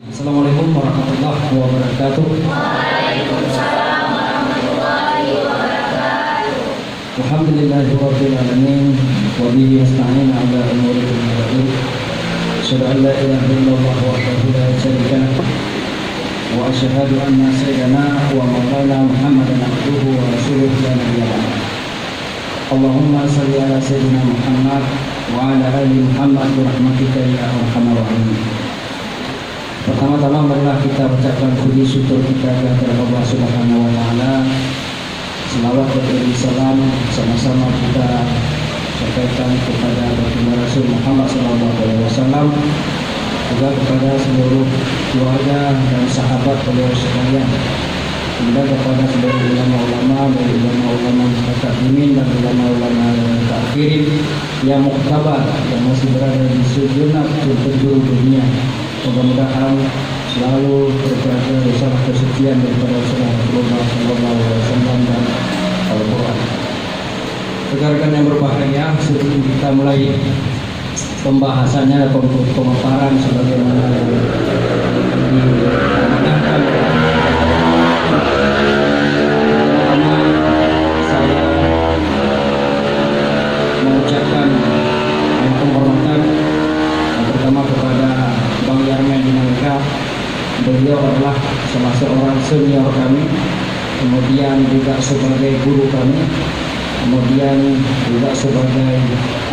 Assalamualaikum warahmatullahi wabarakatuh. Waalaikumsalam warahmatullahi wabarakatuh. Alhamdulillahirabbil alamin wa bihi nasta'in 'ala umuri dunya wa din. Asyhadu an la ilaha illallah wahdahu la syarika lahu wa asyhadu anna sayyidana wa maulana Muhammadan abduhu wa rasuluhu la nabiyya ba'da. Allahumma shalli ala sayyidina Muhammad wa ala ali Muhammad bi rahmatika ya arhamar rahimin. Pertama-tama marilah kita ucapkan puji syukur kita kepada Allah Subhanahu wa taala. Selawat dan salam sama-sama kita sampaikan kepada baginda Rasul Muhammad sallallahu alaihi wasallam, juga kepada seluruh keluarga dan sahabat beliau sekalian, juga kepada seluruh ulama-ulama, baik ulama-ulama mustaqdimin dan ulama-ulama takfirin yang muktabar, yang masih berada di sujunat penjuru dunia. Mudah-mudahan selalu terjaga risalah kesucian daripada Rasulullah SAW dan Al-Quran. Rekan-rekan yang berbahagia, sebelum kita mulai pembahasannya atau pemaparan sebagaimana diamanahkan, pertama saya mengucapkan penghormatan yang pertama kepada Bang Yarmen Dinamika. Beliau adalah salah seorang senior kami, kemudian juga sebagai guru kami, kemudian juga sebagai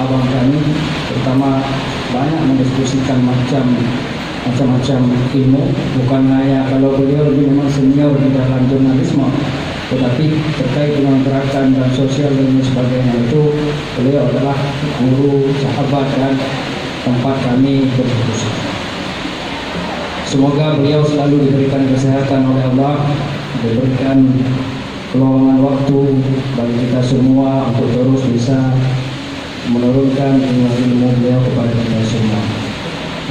abang kami. Pertama banyak mendiskusikan macam-macam ilmu, bukan hanya kalau beliau memang senior di dalam jurnalisme, tetapi terkait dengan gerakan dan sosial dan sebagainya itu beliau adalah guru, sahabat dan tempat kami berdiskusi. Semoga beliau selalu diberikan kesehatan oleh Allah, diberikan keluangan waktu bagi kita semua untuk terus bisa menurunkan ilmu beliau kepada kita semua.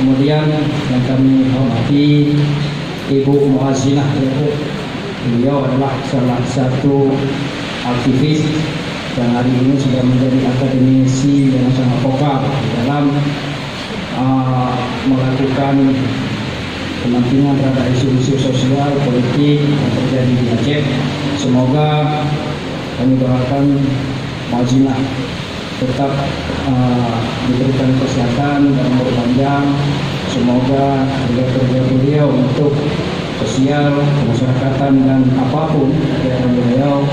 Kemudian yang kami hormati Ibu Muazzinah Depok. Beliau adalah salah satu aktivis yang hari ini sudah menjadi akademisi yang sangat vokal dalam melakukan pendampingan terhadap isu-isu sosial, politik yang terjadi di Aceh. Semoga kami doakan Muazzinah tetap diberikan kesehatan dan umur panjang. Semoga kerja beliau untuk sosial, kemasyarakatan dan apapun kegiatan beliau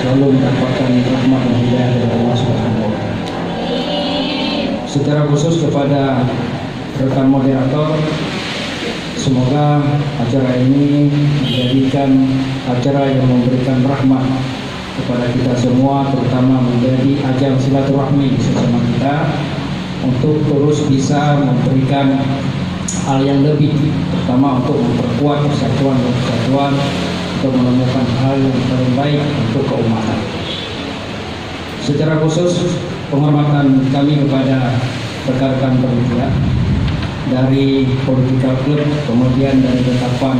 selalu mendapatkan rahmat dan hidayah dari Allah Subhanahu wa taala. Secara khusus kepada rekan moderator, semoga acara ini menjadikan acara yang memberikan rahmat kepada kita semua, terutama menjadi ajang silaturahmi sesama kita untuk terus bisa memberikan hal yang lebih, terutama untuk memperkuat persatuan dan kesatuan, untuk menemukan hal yang paling baik untuk keumatan. Secara khusus penghormatan kami kepada rekan-rekan panitia dari Political Club, kemudian dari tetapan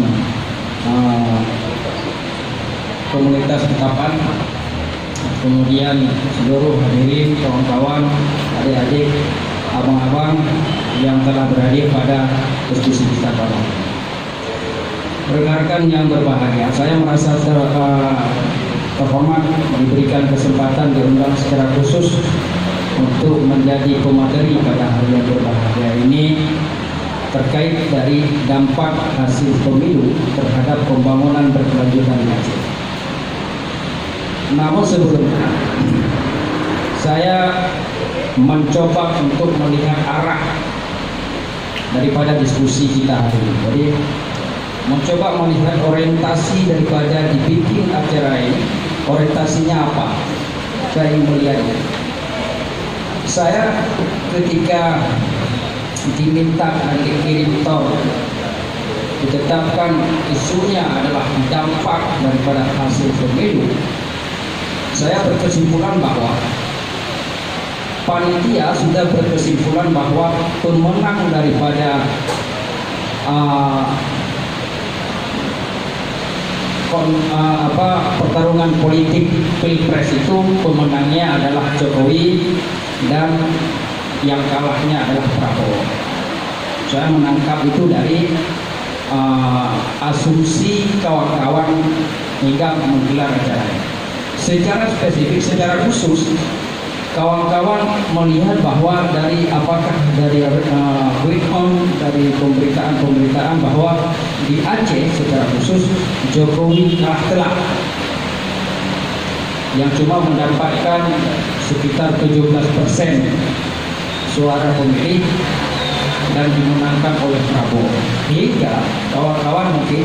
komunitas tetapan, kemudian seluruh hadirin, kawan-kawan, adik-adik, abang-abang yang telah berhadir pada diskusi kita pada hari ini. Rekan-rekan yang berbahagia, saya merasa terhormat diberikan kesempatan diundang secara khusus untuk menjadi pemateri pada hari yang berbahagia ini terkait dari dampak hasil pemilu terhadap pembangunan berkelanjutan di Aceh. Namun sebelumnya saya mencoba untuk melihat arah daripada diskusi kita hari ini. Jadi mencoba melihat orientasi daripada dibikin acara ini, orientasinya apa? Saya ingin melihatnya. Saya ketika diminta dan dikirim tol ditetapkan isunya adalah dampak daripada hasil pemilu, saya berkesimpulan bahwa panitia sudah berkesimpulan bahwa pemenang daripada pertarungan politik pilpres itu pemenangnya adalah Jokowi dan yang kalahnya adalah Prabowo. Saya menangkap itu dari asumsi kawan-kawan hingga menggelar acara. Secara spesifik, secara khusus, kawan-kawan melihat bahwa dari quick on dari pemberitaan bahwa di Aceh secara khusus Jokowi kalah telak, yang cuma mendapatkan sekitar 17% suara pemilih dan dimenangkan oleh Prabowo. Hingga kawan-kawan mungkin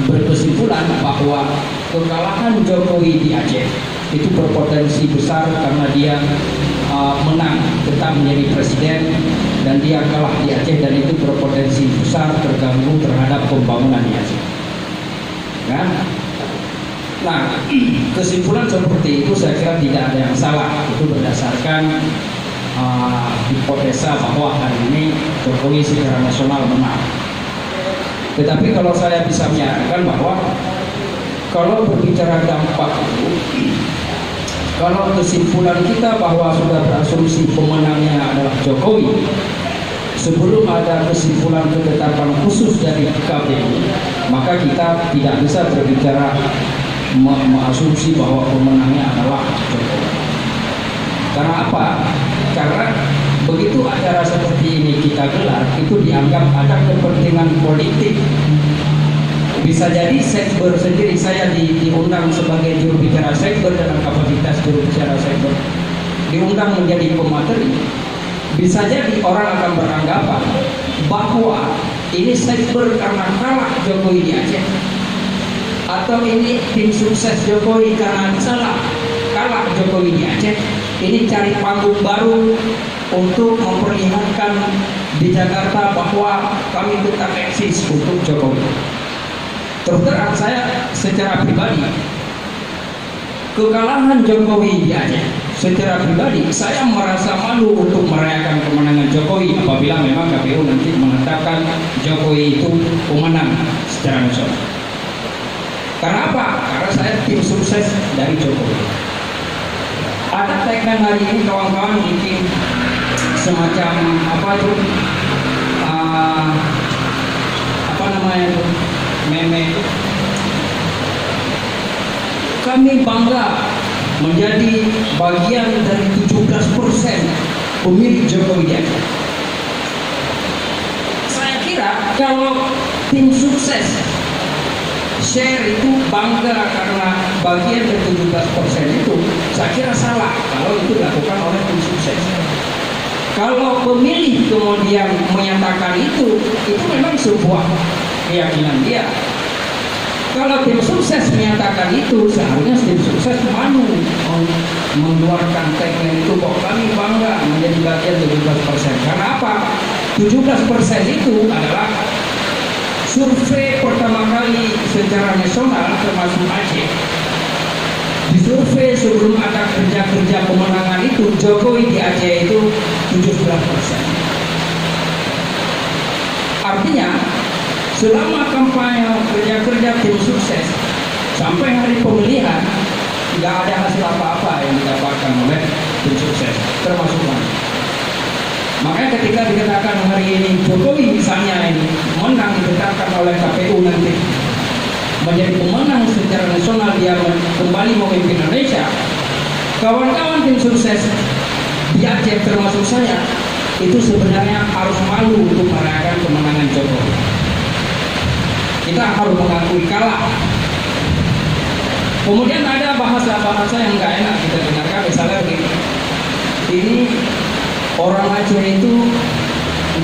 berkesimpulan bahwa kekalahan Jokowi di Aceh itu berpotensi besar karena dia menang tetap menjadi presiden dan dia kalah di Aceh, dan itu berpotensi besar terganggu terhadap pembangunan di Aceh. Kan? Nah, kesimpulan seperti itu saya kira tidak ada yang salah. Itu berdasarkan hipotesa bahwa hari ini Jokowi secara nasional menang. Tetapi kalau saya bisa menyarankan bahwa kalau berbicara dampak itu, kalau kesimpulan kita bahwa sudah berasumsi pemenangnya adalah Jokowi, sebelum ada kesimpulan ketetapan khusus dari KPU, maka kita tidak bisa berbicara mengasumsi bahwa pemenangnya adalah Jokowi. Karena apa? Karena begitu acara seperti ini kita gelar, itu dianggap ada kepentingan politik. Bisa jadi Sekber sendiri, saya diundang sebagai juru bicara Sekber dalam kapasitas juru bicara Sekber, diundang menjadi pemateri. Bisa jadi orang akan beranggapan bahwa ini Sekber karena kalah Jokowi di Aceh, atau ini tim sukses Jokowi karena kalah Jokowi di Aceh. Ini cari panggung baru untuk memperlihatkan di Jakarta bahwa kami tetap eksis untuk Jokowi. Terus terang saya secara pribadi, kekalahan Jokowi di Aceh, secara pribadi saya merasa malu untuk merayakan kemenangan Jokowi apabila memang KPU nanti menetapkan Jokowi itu pemenang secara nasional. Karena apa? Karena saya tim sukses dari Jokowi. Ada tagline hari ini kawan-kawan bikin semacam meme. Kami bangga menjadi bagian dari 17% pemilih Jokowi di Aceh. Saya kira kalau tim sukses share itu bangga karena bagian dari 17% itu, saya kira salah kalau itu dilakukan oleh tim sukses. Kalau pemilih kemudian menyatakan itu memang sebuah keyakinan dia. Kalau tim sukses menyatakan itu, seharusnya tim sukses malu mengeluarkan tagline itu bahwa kami bangga menjadi bagian 17%. Karena apa? 17% itu adalah survei pertama kali secara nasional termasuk Aceh. Di survei sebelum ada kerja-kerja pemenangan itu, Jokowi di Aceh itu 17%. Artinya selama kampanye kerja-kerja tim sukses sampai hari pemilihan tidak ada hasil apa-apa yang didapatkan oleh tim sukses, termasuk mana. Makanya ketika dikatakan hari ini Jokowi misalnya ini menang ditetapkan oleh KPU nanti menjadi pemenang secara nasional, dia kembali memimpin Indonesia, kawan-kawan tim sukses di Aceh termasuk saya itu sebenarnya harus malu untuk merayakan kemenangan Jokowi. Kita harus mengakui kalah. Kemudian ada bahasa-bahasa yang nggak enak kita dengarkan, misalnya begini, ini orang Aceh itu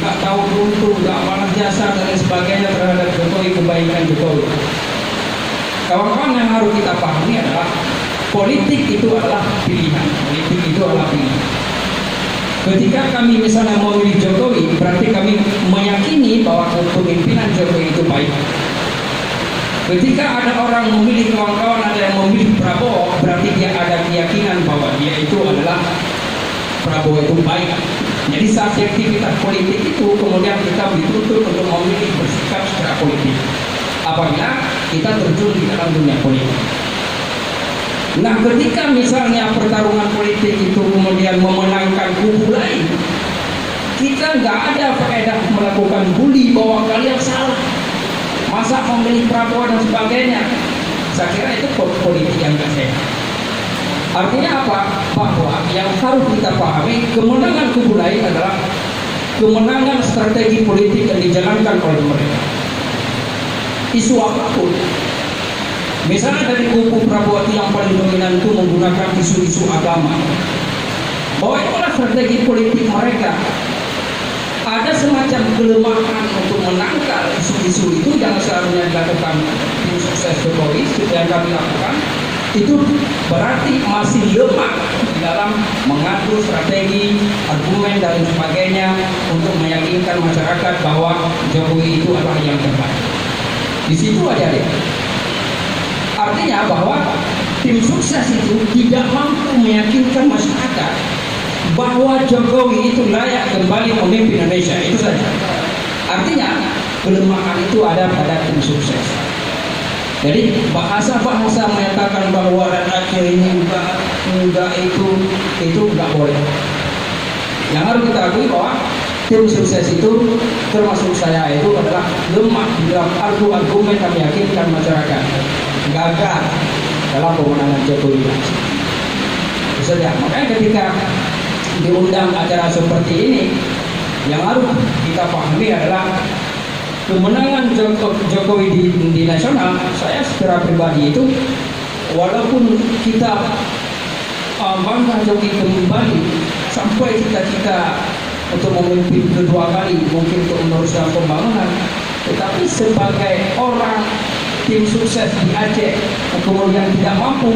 nggak tahu beruntung, nggak balas jasa dan sebagainya terhadap Jokowi, kebaikan Jokowi. Kawan-kawan yang harus kita pahami adalah politik itu adalah pilihan, politik itu adalah pilihan. Ketika kami misalnya memilih Jokowi, berarti kami meyakini bahwa kepemimpinan Jokowi itu baik. Ketika ada orang memilih, kawan-kawan ada yang memilih Prabowo, berarti dia ada keyakinan bahwa dia itu adalah Prabowo itu baik. Jadi subjektivitas politik itu kemudian kita dituntut untuk memilih bersikap secara politik apabila kita terjun di dalam dunia politik. Nah, ketika misalnya pertarungan politik itu kemudian memenangkan kubu lain, kita nggak ada faedah melakukan bully bahwa kalian masa memilih Prabowo dan sebagainya. Saya kira itu politik yang gak sehat. Artinya apa? Bahwa yang harus kita pahami, kemenangan kubu lain adalah kemenangan strategi politik yang dijalankan oleh mereka. Isu apapun, misalnya dari kubu Prabowo yang paling dominan itu menggunakan isu-isu agama, bahwa itu adalah strategi politik mereka. Ada semacam kelemahan untuk menangkal isu-isu itu yang seharusnya dilakukan tim sukses Jokowi yang kami lakukan, itu berarti masih lemah di dalam mengatur strategi, argumen dan sebagainya untuk meyakinkan masyarakat bahwa Jokowi itu adalah yang terbaik. Di situ aja deh. Artinya bahwa tim sukses itu tidak mampu meyakinkan masyarakat bahwa Jokowi itu layak kembali memimpin Indonesia, itu saja. Artinya kelemahan itu ada pada tim sukses. Jadi bahasa-bahasa menyatakan bahwa rakyat Aceh ini enggak itu enggak boleh. Yang harus kita akui bahwa tim sukses itu termasuk saya itu adalah lemah di dalam argumen yang meyakinkan masyarakat, gagal dalam pemenangan Jokowi. Itu saja. Makanya ketika diundang acara seperti ini, yang harus kita pahami adalah kemenangan Jokowi di nasional. Saya secara pribadi itu, walaupun kita bangga Jokowi kembali sampai cita-cita untuk memimpin kedua kali, mungkin untuk meneruskan pembangunan, tetapi sebagai orang tim sukses di Aceh kemudian tidak mampu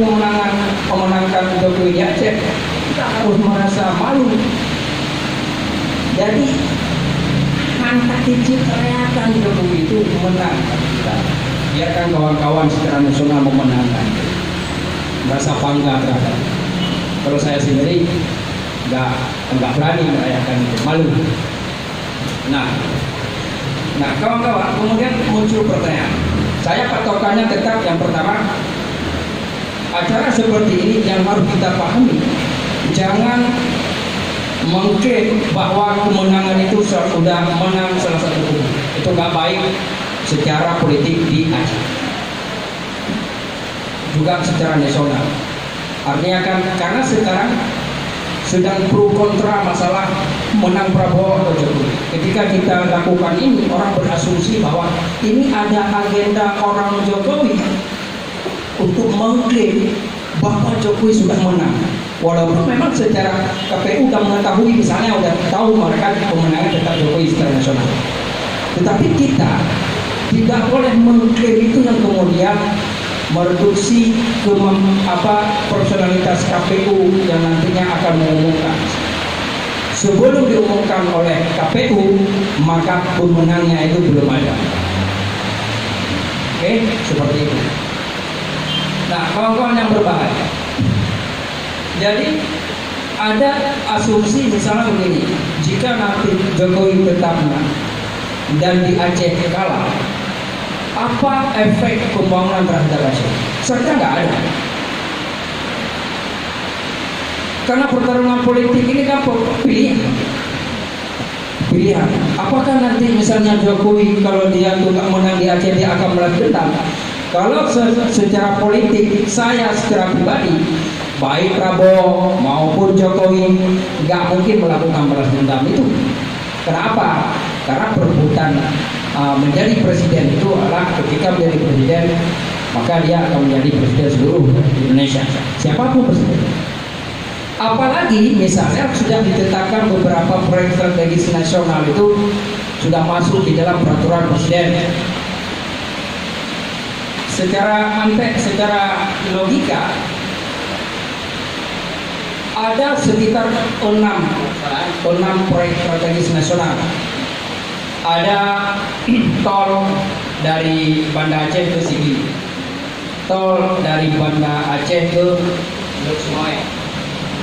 memenangkan Jokowi di Aceh, kita harus merasa malu. Jadi angka kecil kelihatan Jokowi itu menang. Kita biarkan kawan-kawan secara nasional memenangkan, merasa bangga terhadap. Kalau saya sendiri nggak berani merayakan itu, malu. Nah kawan-kawan, kemudian muncul pertanyaan. Saya patokannya tetap yang pertama, acara seperti ini yang harus kita pahami, jangan mengklaim bahwa kemenangan itu sudah menang salah satu kubu. Itu nggak baik secara politik di Aceh, juga secara nasional. Artinya kan karena sekarang sedang pro kontra masalah menang Prabowo atau Jokowi. Ketika kita lakukan ini, orang berasumsi bahwa ini ada agenda orang Jokowi untuk mengklaim bahwa Jokowi sudah menang. Walaupun memang secara KPU sudah mengetahui, misalnya sudah tahu mereka pemenangan tetap Jokowi secara nasional. Tetapi kita tidak boleh mengklaim itu yang kemudian mereduksi profesionalitas KPU yang nantinya akan mengumumkan. Sebelum diumumkan oleh KPU, maka pemenangnya itu belum ada. Oke, seperti itu. Nah, kawan-kawan yang berbahaya. Jadi ada asumsi misalnya begini, jika nanti Jokowi tetap menang dan di Aceh kalah, apa efek pembangunan terhadap Aceh? Serta nggak ada. Karena pertarungan politik ini kan pilihan. Apakah nanti misalnya Jokowi kalau dia tuh nggak menang di Aceh, dia akan balas dendam? Kalau secara politik, saya secara pribadi, baik Prabowo maupun Jokowi nggak mungkin melakukan balas dendam itu. Kenapa? Karena perebutan menjadi presiden itu adalah ketika menjadi presiden, maka dia akan menjadi presiden seluruh Indonesia, siapapun presiden. Apalagi misalnya sudah ditetapkan beberapa proyek strategis nasional itu sudah masuk di dalam peraturan presiden. Secara logika ada sekitar 6 proyek strategis nasional. Ada tol dari Banda Aceh ke Sigi, tol dari Banda Aceh ke Lok Sumoy,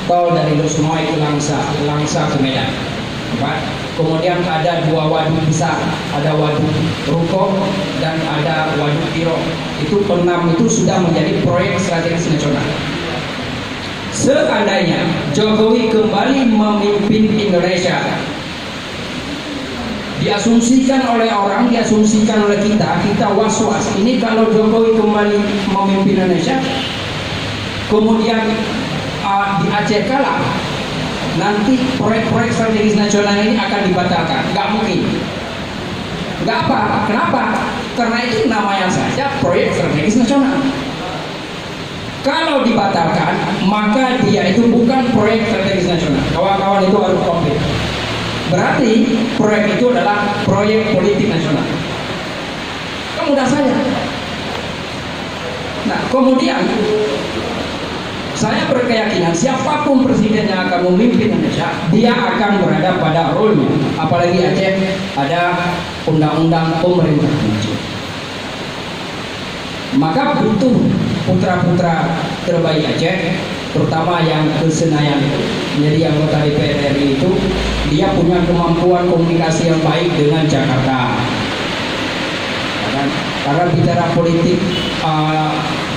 tol dari Lok Sumoy ke Langsa ke Medan. Kemudian ada 2 waduk besar, ada waduk Ruko dan ada waduk Tiro. Itu 6 itu sudah menjadi proyek strategis nasional. Seandainya Jokowi kembali memimpin Indonesia diasumsikan oleh orang, diasumsikan oleh kita was-was. Ini kalau Jokowi kembali memimpin Indonesia, kemudian di Aceh kalah, nanti proyek-proyek strategis nasional ini akan dibatalkan. Nggak mungkin. Nggak apa. Kenapa? Karena itu namanya saja proyek strategis nasional. Kalau dibatalkan, maka dia itu bukan proyek strategis nasional. Kawan-kawan itu harus komplit. Berarti proyek itu adalah proyek politik nasional. Kan mudah saja. Nah, kemudian saya berkeyakinan siapapun presiden yang akan memimpin Indonesia, dia akan berada pada role-nya. Apalagi Aceh ada undang-undang pemerintah Aceh. Maka butuh putra-putra terbaik Aceh, terutama yang ke Senayan itu, menjadi anggota DPR RI itu, dia punya kemampuan komunikasi yang baik dengan Jakarta. Karena bicara politik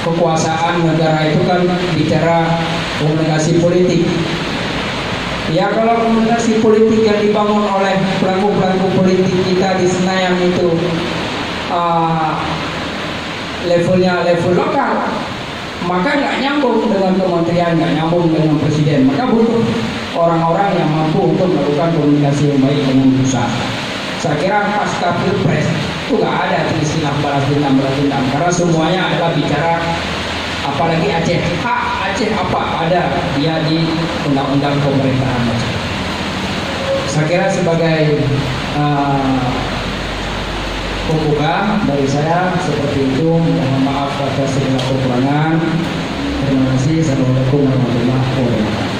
kekuasaan negara itu kan bicara komunikasi politik. Ya kalau komunikasi politik yang dibangun oleh pelaku-pelaku politik kita di Senayan itu levelnya level lokal, maka nggak nyambung dengan kementerian, nggak nyambung dengan presiden. Maka butuh orang-orang yang mampu untuk melakukan komunikasi yang baik dengan pusat. Saya kira pasca pilpres itu nggak ada istilah balas dendam, karena semuanya adalah bicara, apalagi Aceh. Hak Aceh apa ada dia di undang-undang pemerintahan Aceh. Saya kira sebagai pembuka dari saya seperti itu. Mohon maaf atas segala kekurangan. Terima kasih. Assalamualaikum warahmatullahi wabarakatuh.